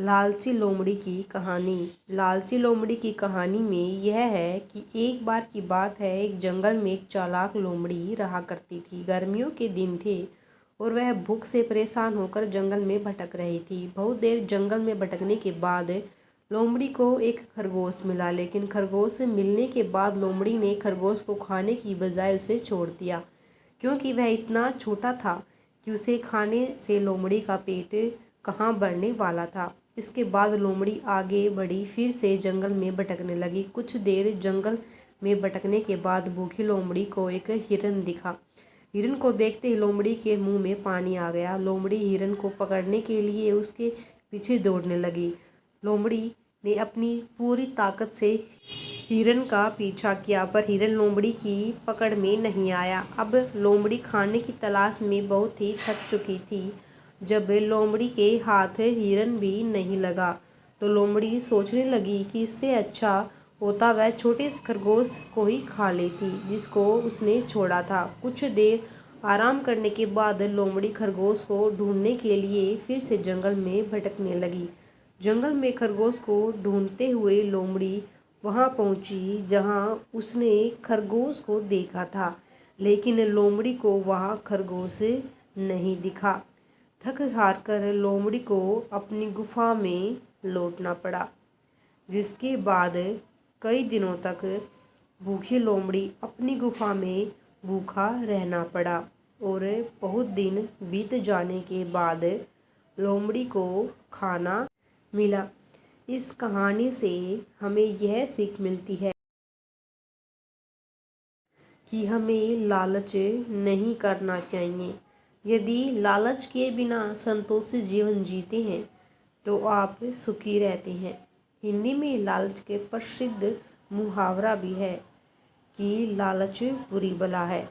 लालची लोमड़ी की कहानी। लालची लोमड़ी की कहानी में यह है कि एक बार की बात है, एक जंगल में एक चालाक लोमड़ी रहा करती थी। गर्मियों के दिन थे और वह भूख से परेशान होकर जंगल में भटक रही थी। बहुत देर जंगल में भटकने के बाद लोमड़ी को एक खरगोश मिला, लेकिन खरगोश मिलने के बाद लोमड़ी ने खरगोश को खाने की बजाय उसे छोड़ दिया, क्योंकि वह इतना छोटा था कि उसे खाने से लोमड़ी का पेट कहाँ भरने वाला था। इसके बाद लोमड़ी आगे बढ़ी, फिर से जंगल में भटकने लगी। कुछ देर जंगल में भटकने के बाद भूखी लोमड़ी को एक हिरन दिखा। हिरन को देखते ही लोमड़ी के मुंह में पानी आ गया। लोमड़ी हिरन को पकड़ने के लिए उसके पीछे दौड़ने लगी। लोमड़ी ने अपनी पूरी ताकत से हिरन का पीछा किया, पर हिरन लोमड़ी की पकड़ में नहीं आया। अब लोमड़ी खाने की तलाश में बहुत ही थक चुकी थी। जब लोमड़ी के हाथ हिरन भी नहीं लगा, तो लोमड़ी सोचने लगी कि इससे अच्छा होता वह छोटे से खरगोश को ही खा लेती, जिसको उसने छोड़ा था। कुछ देर आराम करने के बाद लोमड़ी खरगोश को ढूंढने के लिए फिर से जंगल में भटकने लगी। जंगल में खरगोश को ढूंढते हुए लोमड़ी वहां पहुंची जहां उसने खरगोश को देखा था, लेकिन लोमड़ी को वहां खरगोश नहीं दिखा। थक हार कर लोमड़ी को अपनी गुफा में लौटना पड़ा, जिसके बाद कई दिनों तक भूखी लोमड़ी अपनी गुफा में भूखा रहना पड़ा। और बहुत दिन बीत जाने के बाद लोमड़ी को खाना मिला। इस कहानी से हमें यह सीख मिलती है कि हमें लालच नहीं करना चाहिए। यदि लालच के बिना संतोषी जीवन जीते हैं तो आप सुखी रहते हैं। हिंदी में लालच के प्रसिद्ध मुहावरा भी है कि लालच बुरी बला है।